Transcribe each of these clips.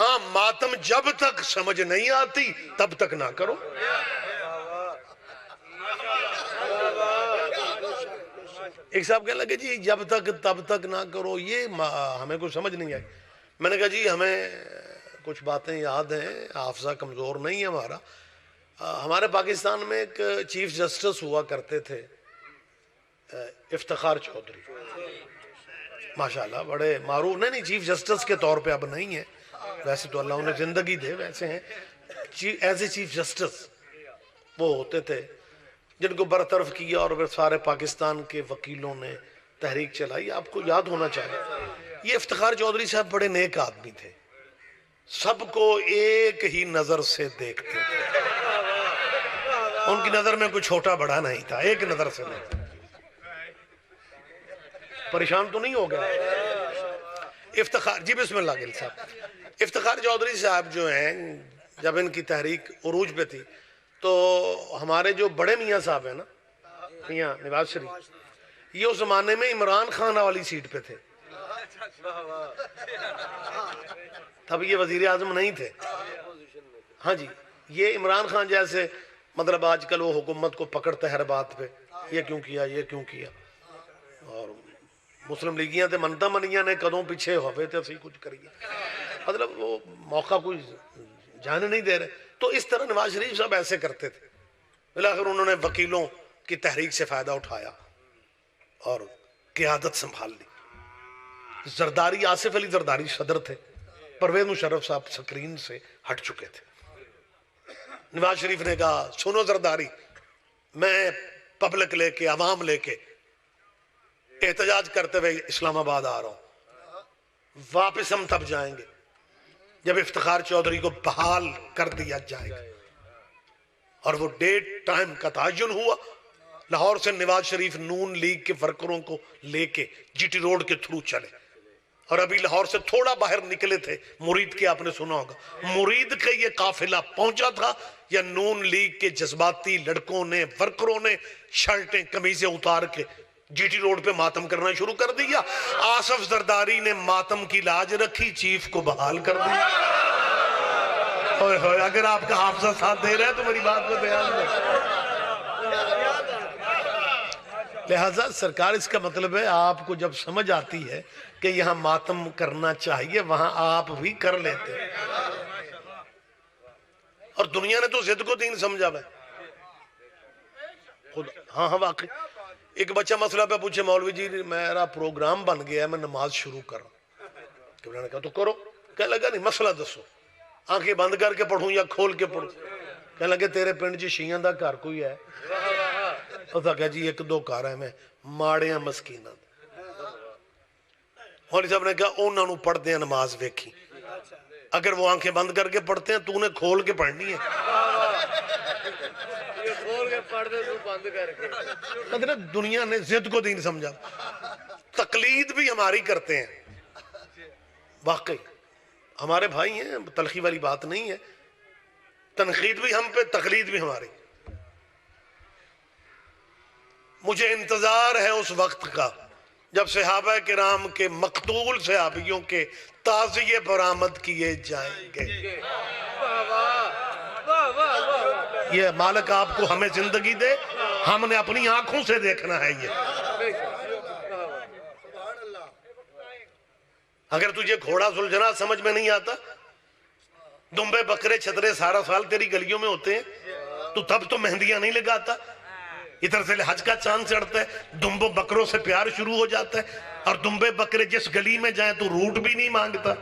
ہاں ماتم جب تک سمجھ نہیں آتی تب تک نہ کرو. ایک صاحب کہنے لگے جی جب تک تب تک نہ کرو، یہ ہمیں کوئی سمجھ نہیں آئی. میں نے کہا جی ہمیں کچھ باتیں یاد ہیں، حافظہ کمزور نہیں ہے ہمارا. ہمارے پاکستان میں ایک چیف جسٹس ہوا کرتے تھے افتخار چودھری، ماشاءاللہ بڑے معروف. نہیں چیف جسٹس کے طور پہ اب نہیں ہے، ویسے تو اللہ انہیں زندگی دے، ویسے ہیں ایز اے چیف جسٹس وہ ہوتے تھے جن کو برطرف کیا اور پھر سارے پاکستان کے وکیلوں نے تحریک چلائی. آپ کو یاد ہونا چاہیے یہ افتخار چودھری صاحب بڑے نیک آدمی تھے، سب کو ایک ہی نظر سے دیکھتے تھے. ان کی نظر میں کوئی چھوٹا بڑا نہیں تھا، ایک نظر سے نہیں. پریشان تو نہیں ہو گیا افتخار جی؟ بسم اللہ گل صاحب. افتخار چودھری صاحب جو ہیں جب ان کی تحریک عروج پہ تھی تو ہمارے جو بڑے میاں صاحب ہیں نا، میاں نواز شریف، یہ اس زمانے میں عمران خان والی سیٹ پہ تھے. تب یہ وزیر اعظم نہیں تھے. ہاں جی، یہ عمران خان جیسے مطلب آج کل وہ حکومت کو پکڑتے ہر بات پہ یہ کیوں کیا یہ کیوں کیا، اور مسلم لیگیاں تے منتا منیاں نے کدوں پیچھے ہوئے تے اسی کچھ کریے، مطلب وہ موقع کوئی جانے نہیں دے رہے. تو اس طرح نواز شریف صاحب ایسے کرتے تھے. بالآخر انہوں نے وکیلوں کی تحریک سے فائدہ اٹھایا اور قیادت سنبھال لی. زرداری، آصف علی زرداری صدر تھے، پرویز مشرف صاحب سکرین سے ہٹ چکے تھے. نواز شریف نے کہا سنو زرداری، میں پبلک لے کے عوام لے کے احتجاج کرتے ہوئے اسلام آباد آ رہا ہوں، واپس ہم تب جائیں گے جب افتخار چودھری کو بحال کر دیا جائے گا. اور وہ ڈیٹ ٹائم کا تعین ہوا. لاہور سے نواز شریف نون لیگ کے ورکروں کو لے کے جی ٹی روڈ کے تھرو چلے، اور ابھی لاہور سے تھوڑا باہر نکلے تھے مرید کے، آپ نے سنا ہوگا مرید کے یہ قافلہ پہنچا تھا یا نون لیگ کے جذباتی لڑکوں نے ورکروں نے شرٹیں قمیضیں اتار کے جی ٹی روڈ پہ ماتم کرنا شروع کر دیا. آصف زرداری نے ماتم کی لاج رکھی، چیف کو بحال کر دیا. اگر آپ کا حافظہ ساتھ دے رہا ہے تو میری بات کو دھیان دیں. لہذا سرکار اس کا مطلب ہے آپ کو جب سمجھ آتی ہے کہ یہاں ماتم کرنا چاہیے وہاں آپ بھی کر لیتے ہیں. اور دنیا نے تو ضد کو دین سمجھا ہے خود. ہاں واقعی ایک بچہ مسئلہ پہ پوچھے مولوی جی میرا پروگرام بن گیا ہے میں نماز شروع کروں. کہ میں نے کہا تو کرو. کہنے لگا نہیں مسئلہ دسو، آنکھیں بند کر کے پڑھوں یا کھول کے پڑھوں؟ کہنے لگے تیرے پنڈ جی شیعہ دا گھر کوئی ہے؟ اس نے کہا جی ایک دو گھر ہے میں ماڑیاں مسکینہ. مولوی صاحب نے کہا انہوں نے پڑھ دیں نماز ویکھی، اگر وہ آنکھیں بند کر کے پڑھتے ہیں تو انہیں کھول کے پڑھنی ہے. دنیا نے ضد کو دین سمجھا. تقلید بھی ہماری کرتے ہیں، واقعی ہمارے بھائی ہیں، تلخی والی بات نہیں ہے. تنقید بھی ہم پہ، تقلید بھی ہماری. مجھے انتظار ہے اس وقت کا جب صحابہ کرام کے مقتول صحابیوں کے تعزیے برآمد کیے جائیں گے. یہ مالک آپ کو ہمیں زندگی دے، ہم نے اپنی آنکھوں سے دیکھنا ہے. یہ اگر تجھے گھوڑا سلجھنا سمجھ میں نہیں آتا، دمبے بکرے چھترے سارا سال تیری گلیوں میں ہوتے ہیں تو تب تو مہندیاں نہیں لگاتا. ادھر سے حج کا چاند چڑھتا ہے، دمبوں بکروں سے پیار شروع ہو جاتا ہے، اور دمبے بکرے جس گلی میں جائیں تو روٹ بھی نہیں مانگتا.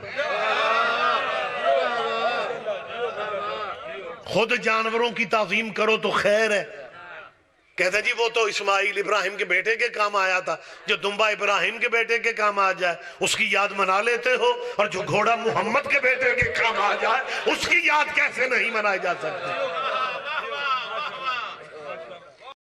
خود جانوروں کی تعظیم کرو تو خیر ہے. کہتا جی وہ تو اسماعیل ابراہیم کے بیٹے کے کام آیا تھا، جو دمبا ابراہیم کے بیٹے کے کام آ جائے اس کی یاد منا لیتے ہو، اور جو گھوڑا محمد کے بیٹے کے کام آ جائے اس کی یاد کیسے نہیں منائی جا سکتی؟